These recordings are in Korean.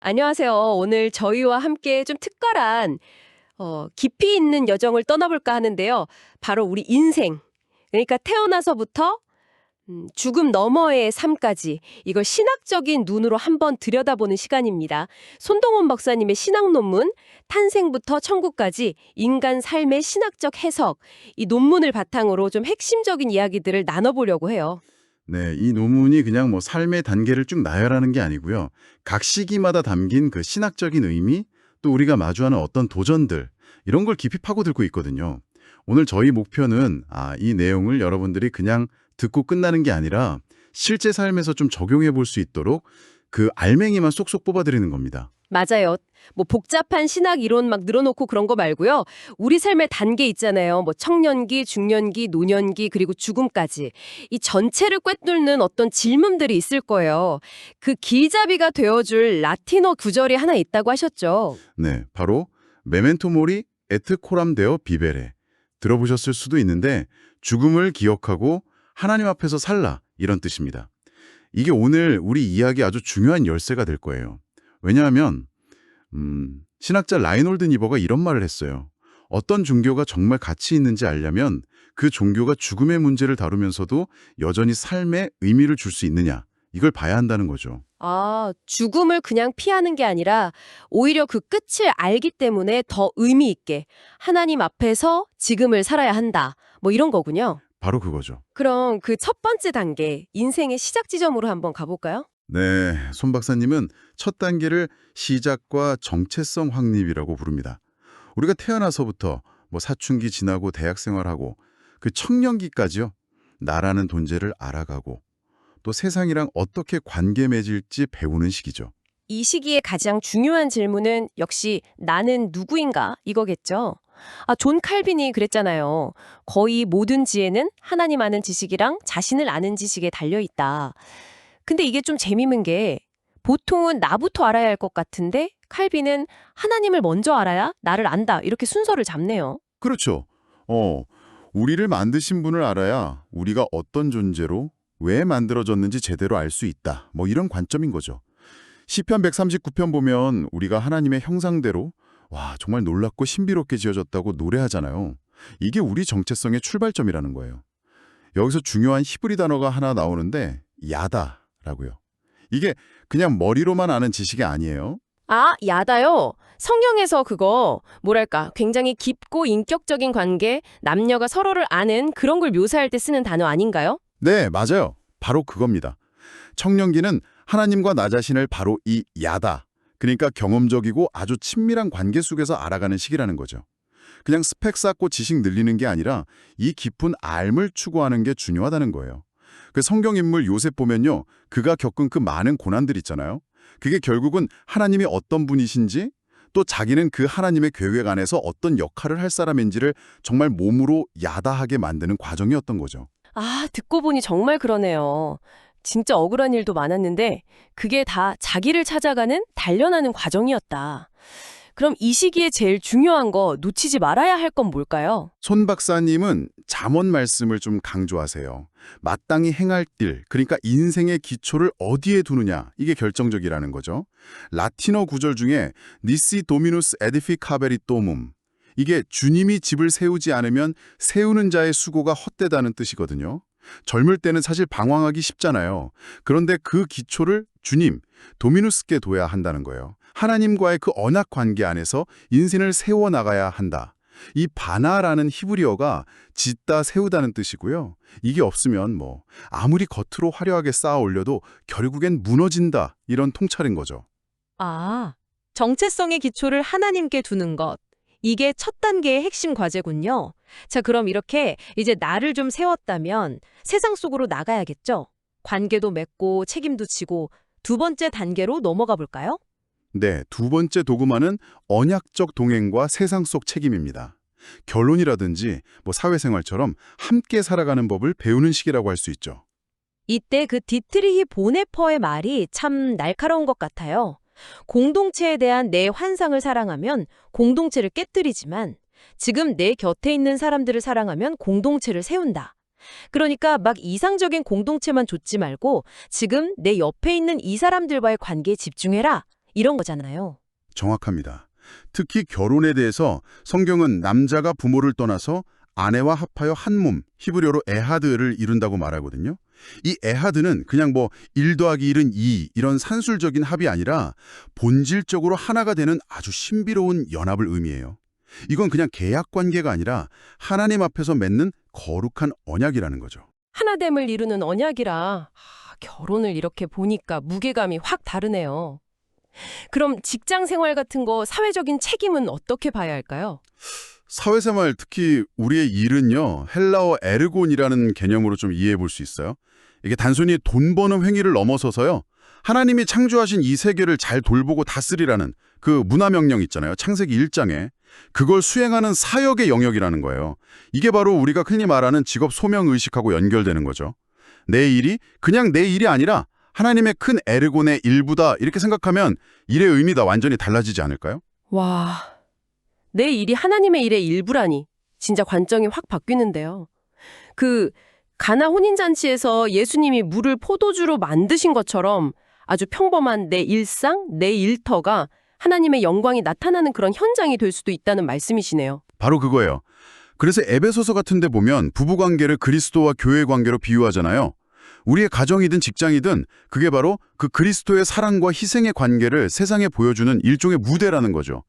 안녕하세요. 오늘 저희와 함께 좀 특별한 깊이 있는 여정을 떠나볼까 하는데요. 바로 우리 인생. 그러니까 태어나서부터 죽음 너머의 삶까지 이걸 신학적인 눈으로 한번 들여다보는 시간입니다. 손동원 박사님의 신학 논문 탄생부터 천국까지 인간 삶의 신학적 해석, 이 논문을 바탕으로 좀 핵심적인 이야기들을 나눠보려고 해요. 네, 이 논문이 그냥 뭐 삶의 단계를 쭉 나열하는 게 아니고요. 각 시기마다 담긴 그 신학적인 의미, 또 우리가 마주하는 어떤 도전들, 이런 걸 깊이 파고들고 있거든요. 오늘 저희 목표는 이 내용을 여러분들이 그냥 듣고 끝나는 게 아니라 실제 삶에서 좀 적용해 볼 수 있도록 그 알맹이만 쏙쏙 뽑아드리는 겁니다. 맞아요. 뭐 복잡한 신학 이론 막 늘어놓고 그런 거 말고요. 우리 삶의 단계 있잖아요. 뭐 청년기, 중년기, 노년기, 그리고 죽음까지. 이 전체를 꿰뚫는 어떤 질문들이 있을 거예요. 그 길잡이가 되어줄 라틴어 구절이 하나 있다고 하셨죠. 네, 바로 메멘토 모리 에트 코람 데오 비베레. 들어보셨을 수도 있는데 죽음을 기억하고 하나님 앞에서 살라 이런 뜻입니다. 이게 오늘 우리 이야기 아주 중요한 열쇠가 될 거예요. 왜냐하면 신학자 라이놀드 니버가 이런 말을 했어요. 어떤 종교가 정말 가치 있는지 알려면 그 종교가 죽음의 문제를 다루면서도 여전히 삶에 의미를 줄 수 있느냐, 이걸 봐야 한다는 거죠. 아, 죽음을 그냥 피하는 게 아니라 오히려 그 끝을 알기 때문에 더 의미 있게 하나님 앞에서 지금을 살아야 한다. 뭐 이런 거군요. 바로 그거죠. 그럼 그 첫 번째 단계, 인생의 시작 지점으로 한번 가볼까요? 네, 손 박사님은 첫 단계를 시작과 정체성 확립이라고 부릅니다. 우리가 태어나서부터 뭐 사춘기 지나고 대학 생활하고 그 청년기까지요. 나라는 존재를 알아가고 또 세상이랑 어떻게 관계 맺을지 배우는 시기죠. 이 시기에 가장 중요한 질문은 역시 나는 누구인가 이거겠죠. 아, 존 칼빈이 그랬잖아요. 거의 모든 지혜는 하나님 아는 지식이랑 자신을 아는 지식에 달려 있다. 근데 이게 좀 재미있는 게 보통은 나부터 알아야 할 것 같은데 칼빈은 하나님을 먼저 알아야 나를 안다. 이렇게 순서를 잡네요. 그렇죠. 우리를 만드신 분을 알아야 우리가 어떤 존재로 왜 만들어졌는지 제대로 알 수 있다. 뭐 이런 관점인 거죠. 시편 139편 보면 우리가 하나님의 형상대로 와, 정말 놀랍고 신비롭게 지어졌다고 노래하잖아요. 이게 우리 정체성의 출발점이라는 거예요. 여기서 중요한 히브리 단어가 하나 나오는데 야다라고요. 이게 그냥 머리로만 아는 지식이 아니에요. 아, 야다요? 성경에서 그거 뭐랄까 굉장히 깊고 인격적인 관계, 남녀가 서로를 아는 그런 걸 묘사할 때 쓰는 단어 아닌가요? 네, 맞아요. 바로 그겁니다. 청년기는 하나님과 나 자신을 바로 이 야다, 그러니까 경험적이고 아주 친밀한 관계 속에서 알아가는 시기라는 거죠. 그냥 스펙 쌓고 지식 늘리는 게 아니라 이 깊은 알을 추구하는 게 중요하다는 거예요. 그 성경 인물 요셉 보면요. 그가 겪은 그 많은 고난들 있잖아요. 그게 결국은 하나님이 어떤 분이신지 또 자기는 그 하나님의 계획 안에서 어떤 역할을 할 사람인지를 정말 몸으로 야다하게 만드는 과정이었던 거죠. 아, 듣고 보니 정말 그러네요. 진짜 억울한 일도 많았는데 그게 다 자기를 찾아가는 단련하는 과정이었다. 그럼 이 시기에 제일 중요한 거 놓치지 말아야 할 건 뭘까요? 손 박사님은 잠언 말씀을 좀 강조하세요. 마땅히 행할 길, 그러니까 인생의 기초를 어디에 두느냐, 이게 결정적이라는 거죠. 라틴어 구절 중에 니시 도미누스 에디피카베리 또뭄, 이게 주님이 집을 세우지 않으면 세우는 자의 수고가 헛되다는 뜻이거든요. 젊을 때는 사실 방황하기 쉽잖아요. 그런데 그 기초를 주님, 도미누스께 둬야 한다는 거예요. 하나님과의 그 언약 관계 안에서 인생을 세워나가야 한다. 이 바나라는 히브리어가 짓다 세우다는 뜻이고요. 이게 없으면 뭐 아무리 겉으로 화려하게 쌓아 올려도 결국엔 무너진다. 이런 통찰인 거죠. 아, 정체성의 기초를 하나님께 두는 것. 이게 첫 단계의 핵심 과제군요. 자, 그럼 이렇게 이제 나를 좀 세웠다면 세상 속으로 나가야겠죠? 관계도 맺고 책임도 지고 두 번째 단계로 넘어가 볼까요? 네, 두 번째 도구마는 언약적 동행과 세상 속 책임입니다. 결혼이라든지 뭐 사회생활처럼 함께 살아가는 법을 배우는 시기라고 할 수 있죠. 이때 그 디트리히 보네퍼의 말이 참 날카로운 것 같아요. 공동체에 대한 내 환상을 사랑하면 공동체를 깨뜨리지만 지금 내 곁에 있는 사람들을 사랑하면 공동체를 세운다. 그러니까 막 이상적인 공동체만 좇지 말고 지금 내 옆에 있는 이 사람들과의 관계에 집중해라. 이런 거잖아요. 정확합니다. 특히 결혼에 대해서 성경은 남자가 부모를 떠나서 아내와 합하여 한 몸, 히브리어로 에하드를 이룬다고 말하거든요. 이 에하드는 그냥 1 더하기 1은 2 이런 산술적인 합이 아니라 본질적으로 하나가 되는 아주 신비로운 연합을 의미해요. 이건 그냥 계약 관계가 아니라 하나님 앞에서 맺는 거룩한 언약이라는 거죠. 하나됨을 이루는 언약이라 결혼을 이렇게 보니까 무게감이 확 다르네요. 그럼 직장 생활 같은 거 사회적인 책임은 어떻게 봐야 할까요? 사회생활, 특히 우리의 일은요, 헬라어 에르곤이라는 개념으로 좀 이해해 볼 수 있어요. 이게 단순히 돈 버는 행위를 넘어서서요, 하나님이 창조하신 이 세계를 잘 돌보고 다스리라는 그 문화명령 있잖아요. 창세기 1장에. 그걸 수행하는 사역의 영역이라는 거예요. 이게 바로 우리가 흔히 말하는 직업 소명의식하고 연결되는 거죠. 내 일이 그냥 내 일이 아니라 하나님의 큰 에르곤의 일부다, 이렇게 생각하면 일의 의미가 완전히 달라지지 않을까요? 와, 내 일이 하나님의 일의 일부라니 진짜 관점이 확 바뀌는데요. 그 가나 혼인잔치에서 예수님이 물을 포도주로 만드신 것처럼 아주 평범한 내 일상, 내 일터가 하나님의 영광이 나타나는 그런 현장이 될 수도 있다는 말씀이시네요. 바로 그거예요. 그래서 에베소서 같은 데 보면 부부관계를 그리스도와 교회 관계로 비유하잖아요. 우리의 가정이든 직장이든 그게 바로 그 그리스도의 사랑과 희생의 관계를 세상에 보여주는 일종의 무대라는 거죠.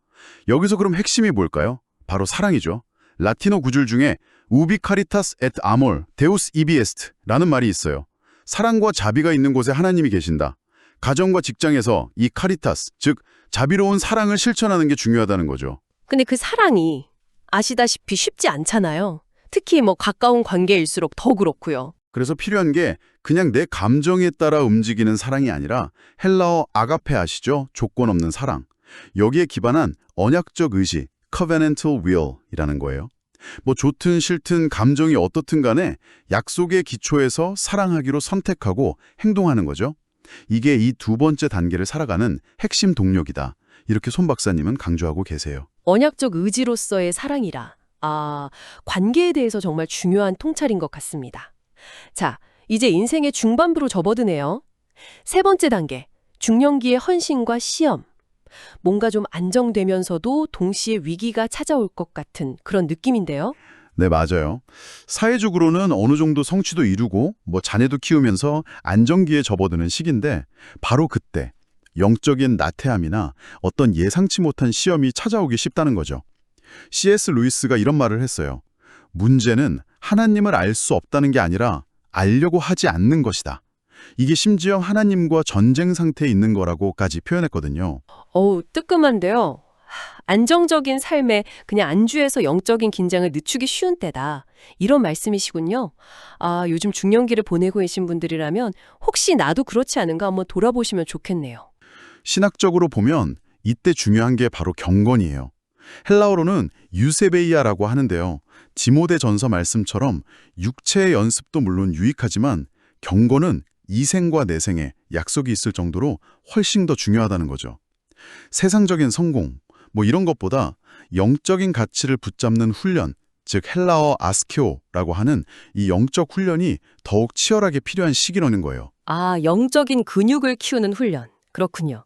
여기서 그럼 핵심이 뭘까요? 바로 사랑이죠. 라틴어 구절 중에 우비 카리타스 et amor, deus ibi est라는 말이 있어요. 사랑과 자비가 있는 곳에 하나님이 계신다. 가정과 직장에서 이 카리타스, 즉 자비로운 사랑을 실천하는 게 중요하다는 거죠. 근데 그 사랑이 아시다시피 쉽지 않잖아요. 특히 가까운 관계일수록 더 그렇고요. 그래서 필요한 게 그냥 내 감정에 따라 움직이는 사랑이 아니라 헬라어 아가페 아시죠? 조건 없는 사랑. 여기에 기반한 언약적 의지, covenantal will이라는 거예요. 좋든 싫든 감정이 어떻든 간에 약속의 기초에서 사랑하기로 선택하고 행동하는 거죠. 이게 이 두 번째 단계를 살아가는 핵심 동력이다. 이렇게 손 박사님은 강조하고 계세요. 언약적 의지로서의 사랑이라. 관계에 대해서 정말 중요한 통찰인 것 같습니다. 자, 이제 인생의 중반부로 접어드네요. 세 번째 단계, 중년기의 헌신과 시험. 뭔가 좀 안정되면서도 동시에 위기가 찾아올 것 같은 그런 느낌인데요. 네, 맞아요. 사회적으로는 어느 정도 성취도 이루고 자녀도 키우면서 안정기에 접어드는 시기인데 바로 그때 영적인 나태함이나 어떤 예상치 못한 시험이 찾아오기 쉽다는 거죠. C.S. 루이스가 이런 말을 했어요. 문제는 하나님을 알 수 없다는 게 아니라 알려고 하지 않는 것이다. 이게 심지어 하나님과 전쟁 상태에 있는 거라고까지 표현했거든요. 뜨끔한데요. 안정적인 삶에 그냥 안주해서 영적인 긴장을 늦추기 쉬운 때다. 이런 말씀이시군요. 요즘 중년기를 보내고 계신 분들이라면 혹시 나도 그렇지 않은가 한번 돌아보시면 좋겠네요. 신학적으로 보면 이때 중요한 게 바로 경건이에요. 헬라어로는 유세베이아라고 하는데요. 디모데 전서 말씀처럼 육체의 연습도 물론 유익하지만 경건은 이생과 내생에 약속이 있을 정도로 훨씬 더 중요하다는 거죠. 세상적인 성공, 이런 것보다 영적인 가치를 붙잡는 훈련, 즉 헬라어 아스케오라고 하는 이 영적 훈련이 더욱 치열하게 필요한 시기라는 거예요. 영적인 근육을 키우는 훈련. 그렇군요.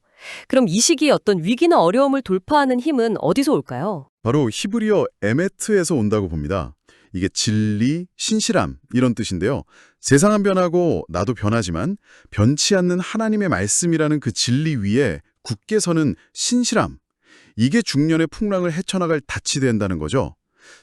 그럼 이 시기에 어떤 위기나 어려움을 돌파하는 힘은 어디서 올까요? 바로 히브리어 에메트에서 온다고 봅니다. 이게 진리, 신실함 이런 뜻인데요. 세상은 변하고 나도 변하지만 변치 않는 하나님의 말씀이라는 그 진리 위에 굳게 서는 신실함. 이게 중년의 풍랑을 헤쳐나갈 닻이 된다는 거죠.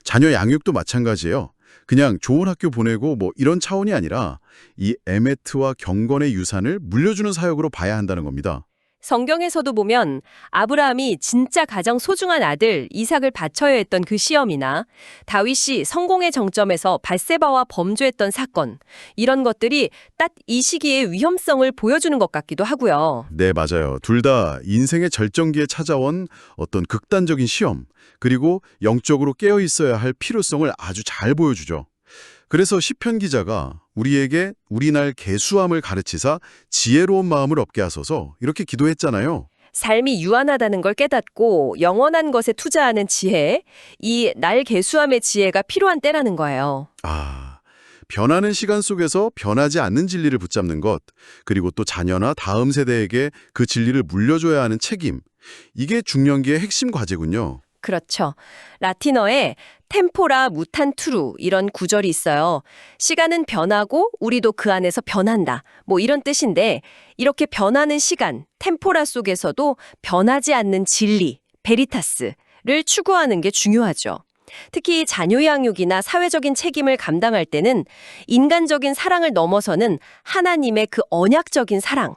자녀 양육도 마찬가지예요. 그냥 좋은 학교 보내고 이런 차원이 아니라 이 에메트와 경건의 유산을 물려주는 사역으로 봐야 한다는 겁니다. 성경에서도 보면 아브라함이 진짜 가장 소중한 아들 이삭을 바쳐야 했던 그 시험이나 다윗이 성공의 정점에서 밧세바와 범죄했던 사건, 이런 것들이 딱 이 시기의 위험성을 보여주는 것 같기도 하고요. 네, 맞아요. 둘 다 인생의 절정기에 찾아온 어떤 극단적인 시험, 그리고 영적으로 깨어 있어야 할 필요성을 아주 잘 보여주죠. 그래서 시편 기자가 우리에게 우리날 계수함을 가르치사 지혜로운 마음을 얻게 하소서 이렇게 기도했잖아요. 삶이 유한하다는 걸 깨닫고 영원한 것에 투자하는 지혜, 이 날 계수함의 지혜가 필요한 때라는 거예요. 변하는 시간 속에서 변하지 않는 진리를 붙잡는 것, 그리고 또 자녀나 다음 세대에게 그 진리를 물려줘야 하는 책임, 이게 중년기의 핵심 과제군요. 그렇죠. 라틴어에 템포라 무탄투루 이런 구절이 있어요. 시간은 변하고 우리도 그 안에서 변한다. 뭐 이런 뜻인데 이렇게 변하는 시간, 템포라 속에서도 변하지 않는 진리, 베리타스를 추구하는 게 중요하죠. 특히 자녀 양육이나 사회적인 책임을 감당할 때는 인간적인 사랑을 넘어서는 하나님의 그 언약적인 사랑,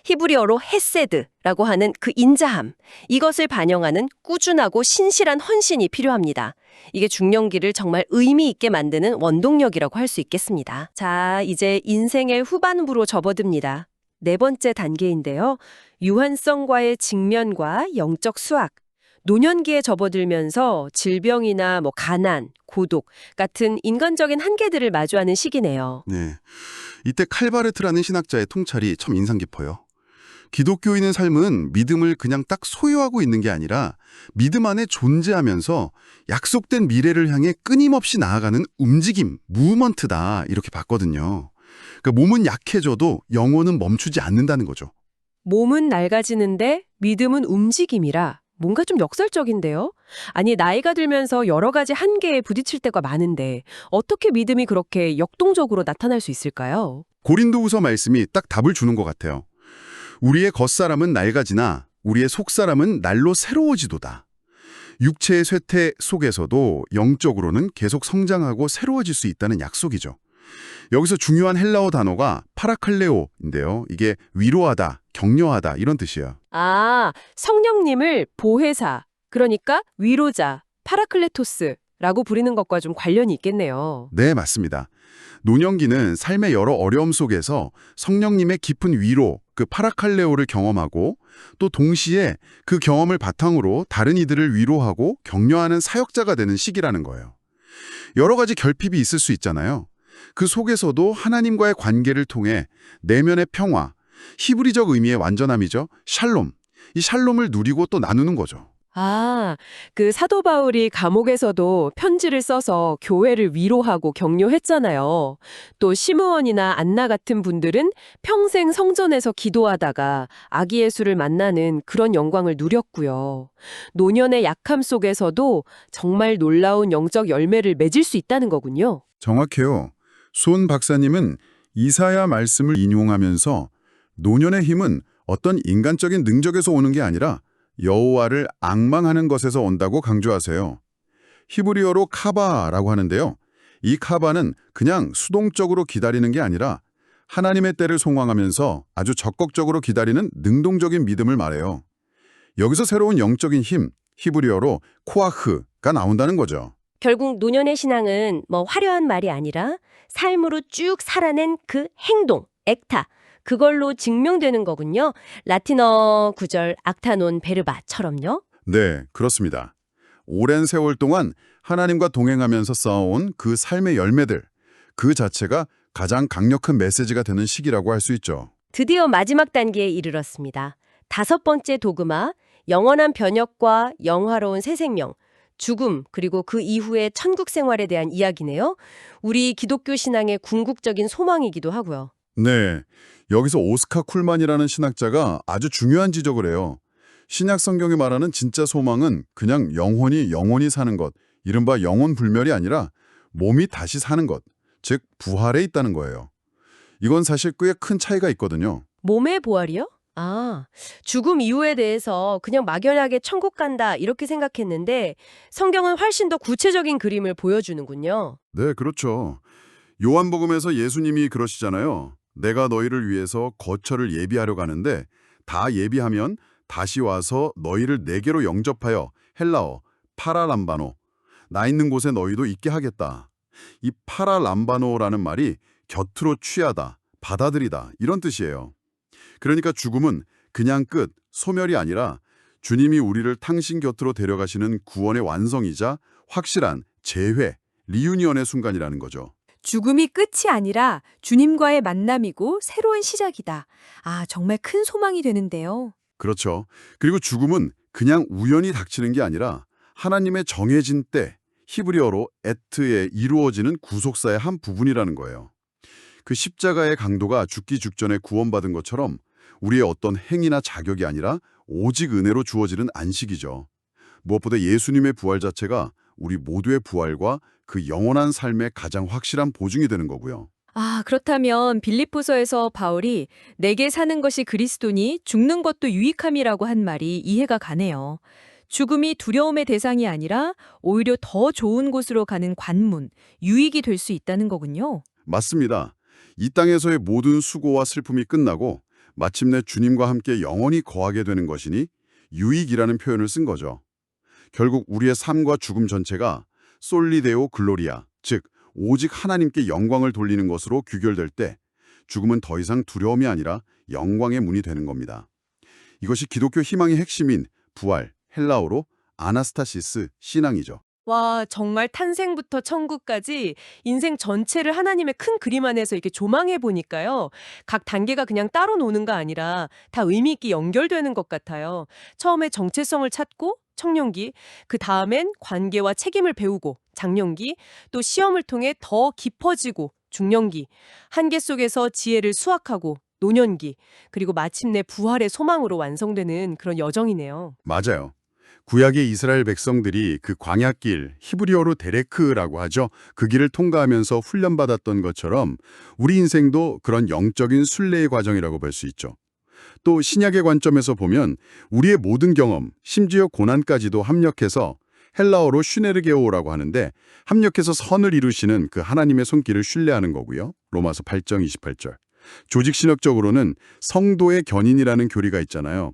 히브리어로 헤세드라고 하는 그 인자함, 이것을 반영하는 꾸준하고 신실한 헌신이 필요합니다. 이게 중년기를 정말 의미 있게 만드는 원동력이라고 할 수 있겠습니다. 자, 이제 인생의 후반부로 접어듭니다. 네 번째 단계인데요. 유한성과의 직면과 영적 수학. 노년기에 접어들면서 질병이나 가난, 고독 같은 인간적인 한계들을 마주하는 시기네요. 네, 이때 칼바르트라는 신학자의 통찰이 참 인상 깊어요. 기독교인의 삶은 믿음을 그냥 딱 소유하고 있는 게 아니라 믿음 안에 존재하면서 약속된 미래를 향해 끊임없이 나아가는 움직임, 무브먼트다 이렇게 봤거든요. 그러니까 몸은 약해져도 영혼은 멈추지 않는다는 거죠. 몸은 낡아지는데 믿음은 움직임이라 뭔가 좀 역설적인데요? 아니, 나이가 들면서 여러 가지 한계에 부딪힐 때가 많은데 어떻게 믿음이 그렇게 역동적으로 나타날 수 있을까요? 고린도후서 말씀이 딱 답을 주는 것 같아요. 우리의 겉사람은 낡아지나 우리의 속사람은 날로 새로워지도다. 육체의 쇠퇴 속에서도 영적으로는 계속 성장하고 새로워질 수 있다는 약속이죠. 여기서 중요한 헬라어 단어가 파라칼레오인데요. 이게 위로하다, 격려하다 이런 뜻이에요. 아, 성령님을 보혜사, 그러니까 위로자, 파라클레토스라고 부르는 것과 좀 관련이 있겠네요. 네, 맞습니다. 노년기는 삶의 여러 어려움 속에서 성령님의 깊은 위로, 그 파라칼레오를 경험하고 또 동시에 그 경험을 바탕으로 다른 이들을 위로하고 격려하는 사역자가 되는 시기라는 거예요. 여러 가지 결핍이 있을 수 있잖아요. 그 속에서도 하나님과의 관계를 통해 내면의 평화, 히브리적 의미의 완전함이죠. 샬롬. 이 샬롬을 누리고 또 나누는 거죠. 아, 그 사도 바울이 감옥에서도 편지를 써서 교회를 위로하고 격려했잖아요. 또 시므온이나 안나 같은 분들은 평생 성전에서 기도하다가 아기 예수를 만나는 그런 영광을 누렸고요. 노년의 약함 속에서도 정말 놀라운 영적 열매를 맺을 수 있다는 거군요. 정확해요. 손 박사님은 이사야 말씀을 인용하면서 노년의 힘은 어떤 인간적인 능력에서 오는 게 아니라 여호와를 앙망하는 것에서 온다고 강조하세요. 히브리어로 카바라고 하는데요. 이 카바는 그냥 수동적으로 기다리는 게 아니라 하나님의 때를 송황하면서 아주 적극적으로 기다리는 능동적인 믿음을 말해요. 여기서 새로운 영적인 힘, 히브리어로 코아흐가 나온다는 거죠. 결국 노년의 신앙은 화려한 말이 아니라 삶으로 쭉 살아낸 그 행동, 액타, 그걸로 증명되는 거군요. 라틴어 구절 악타논 베르바처럼요. 네, 그렇습니다. 오랜 세월 동안 하나님과 동행하면서 쌓아온 그 삶의 열매들, 그 자체가 가장 강력한 메시지가 되는 시기라고 할 수 있죠. 드디어 마지막 단계에 이르렀습니다. 다섯 번째 도그마, 영원한 변혁과 영화로운 새 생명, 죽음, 그리고 그 이후의 천국 생활에 대한 이야기네요. 우리 기독교 신앙의 궁극적인 소망이기도 하고요. 네, 여기서 오스카 쿨만이라는 신학자가 아주 중요한 지적을 해요. 신약 성경이 말하는 진짜 소망은 그냥 영혼이 사는 것, 이른바 영혼 불멸이 아니라 몸이 다시 사는 것, 즉 부활에 있다는 거예요. 이건 사실 꽤 큰 차이가 있거든요. 몸의 부활이요? 아, 죽음 이후에 대해서 그냥 막연하게 천국 간다 이렇게 생각했는데 성경은 훨씬 더 구체적인 그림을 보여주는군요. 네, 그렇죠. 요한복음에서 예수님이 그러시잖아요. 내가 너희를 위해서 거처를 예비하려 가는데 다 예비하면 다시 와서 너희를 내게로 영접하여 헬라어 파라람바노 나 있는 곳에 너희도 있게 하겠다. 이 파라람바노라는 말이 곁으로 취하다, 받아들이다 이런 뜻이에요. 그러니까 죽음은 그냥 끝, 소멸이 아니라 주님이 우리를 당신 곁으로 데려가시는 구원의 완성이자 확실한 재회, 리유니언의 순간이라는 거죠. 죽음이 끝이 아니라 주님과의 만남이고 새로운 시작이다. 아, 정말 큰 소망이 되는데요. 그렇죠. 그리고 죽음은 그냥 우연히 닥치는 게 아니라 하나님의 정해진 때, 히브리어로 에트에 이루어지는 구속사의 한 부분이라는 거예요. 그 십자가의 강도가 죽기 직전에 구원받은 것처럼 우리의 어떤 행위나 자격이 아니라 오직 은혜로 주어지는 안식이죠. 무엇보다 예수님의 부활 자체가 우리 모두의 부활과 그 영원한 삶의 가장 확실한 보증이 되는 거고요. 아, 그렇다면 빌립보서에서 바울이 내게 사는 것이 그리스도니 죽는 것도 유익함이라고 한 말이 이해가 가네요. 죽음이 두려움의 대상이 아니라 오히려 더 좋은 곳으로 가는 관문, 유익이 될 수 있다는 거군요. 맞습니다. 이 땅에서의 모든 수고와 슬픔이 끝나고 마침내 주님과 함께 영원히 거하게 되는 것이니 유익이라는 표현을 쓴 거죠. 결국 우리의 삶과 죽음 전체가 솔리데오 글로리아, 즉 오직 하나님께 영광을 돌리는 것으로 귀결될 때 죽음은 더 이상 두려움이 아니라 영광의 문이 되는 겁니다. 이것이 기독교 희망의 핵심인 부활, 헬라어로 아나스타시스 신앙이죠. 와, 정말 탄생부터 천국까지 인생 전체를 하나님의 큰 그림 안에서 이렇게 조망해 보니까요. 각 단계가 그냥 따로 노는 거 아니라 다 의미 있게 연결되는 것 같아요. 처음에 정체성을 찾고 청년기, 그 다음엔 관계와 책임을 배우고 장년기, 또 시험을 통해 더 깊어지고 중년기, 한계 속에서 지혜를 수확하고 노년기, 그리고 마침내 부활의 소망으로 완성되는 그런 여정이네요. 맞아요. 구약의 이스라엘 백성들이 그 광야길, 히브리어로 데레크라고 하죠. 그 길을 통과하면서 훈련받았던 것처럼 우리 인생도 그런 영적인 순례의 과정이라고 볼 수 있죠. 또 신약의 관점에서 보면 우리의 모든 경험, 심지어 고난까지도 합력해서 헬라어로 슈네르게오라고 하는데 합력해서 선을 이루시는 그 하나님의 손길을 신뢰하는 거고요. 로마서 8장 28절. 조직신학적으로는 성도의 견인이라는 교리가 있잖아요.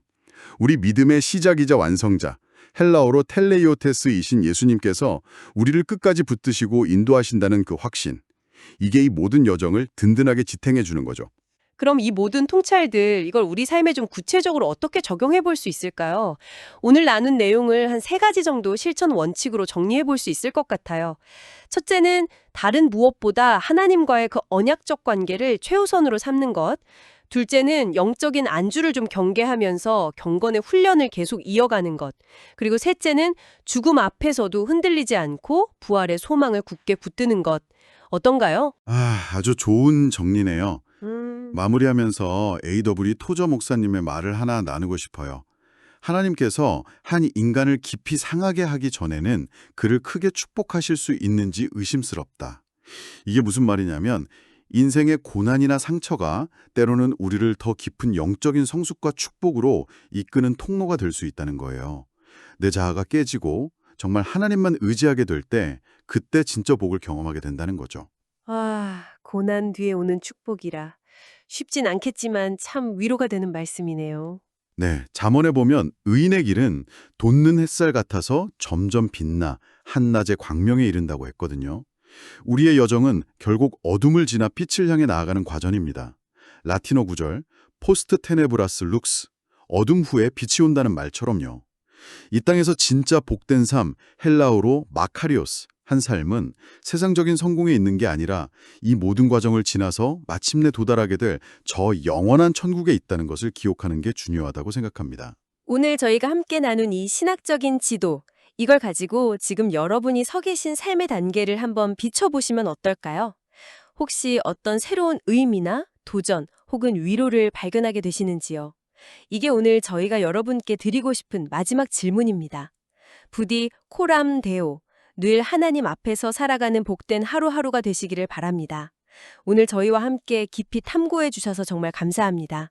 우리 믿음의 시작이자 완성자, 헬라어로 텔레이오테스이신 예수님께서 우리를 끝까지 붙드시고 인도하신다는 그 확신. 이게 이 모든 여정을 든든하게 지탱해 주는 거죠. 그럼 이 모든 통찰들, 이걸 우리 삶에 좀 구체적으로 어떻게 적용해 볼 수 있을까요? 오늘 나눈 내용을 한 3가지 정도 실천 원칙으로 정리해 볼 수 있을 것 같아요. 첫째는 다른 무엇보다 하나님과의 그 언약적 관계를 최우선으로 삼는 것. 둘째는 영적인 안주를 좀 경계하면서 경건의 훈련을 계속 이어가는 것. 그리고 셋째는 죽음 앞에서도 흔들리지 않고 부활의 소망을 굳게 붙드는 것. 어떤가요? 아주 좋은 정리네요. 마무리하면서 A.W. 토저 목사님의 말을 하나 나누고 싶어요. 하나님께서 한 인간을 깊이 상하게 하기 전에는 그를 크게 축복하실 수 있는지 의심스럽다. 이게 무슨 말이냐면 인생의 고난이나 상처가 때로는 우리를 더 깊은 영적인 성숙과 축복으로 이끄는 통로가 될 수 있다는 거예요. 내 자아가 깨지고 정말 하나님만 의지하게 될 때 그때 진짜 복을 경험하게 된다는 거죠. 아, 고난 뒤에 오는 축복이라. 쉽진 않겠지만 참 위로가 되는 말씀이네요. 네, 잠언에 보면 의인의 길은 돋는 햇살 같아서 점점 빛나 한낮의 광명에 이른다고 했거든요. 우리의 여정은 결국 어둠을 지나 빛을 향해 나아가는 과정입니다. 라틴어 구절 포스트 테네브라스 룩스, 어둠 후에 빛이 온다는 말처럼요. 이 땅에서 진짜 복된 삶, 헬라어로 마카리오스, 한 삶은 세상적인 성공에 있는 게 아니라 이 모든 과정을 지나서 마침내 도달하게 될 저 영원한 천국에 있다는 것을 기억하는 게 중요하다고 생각합니다. 오늘 저희가 함께 나눈 이 신학적인 지도, 이걸 가지고 지금 여러분이 서 계신 삶의 단계를 한번 비춰보시면 어떨까요? 혹시 어떤 새로운 의미나 도전 혹은 위로를 발견하게 되시는지요? 이게 오늘 저희가 여러분께 드리고 싶은 마지막 질문입니다. 부디 코람 데오, 늘 하나님 앞에서 살아가는 복된 하루하루가 되시기를 바랍니다. 오늘 저희와 함께 깊이 탐구해 주셔서 정말 감사합니다.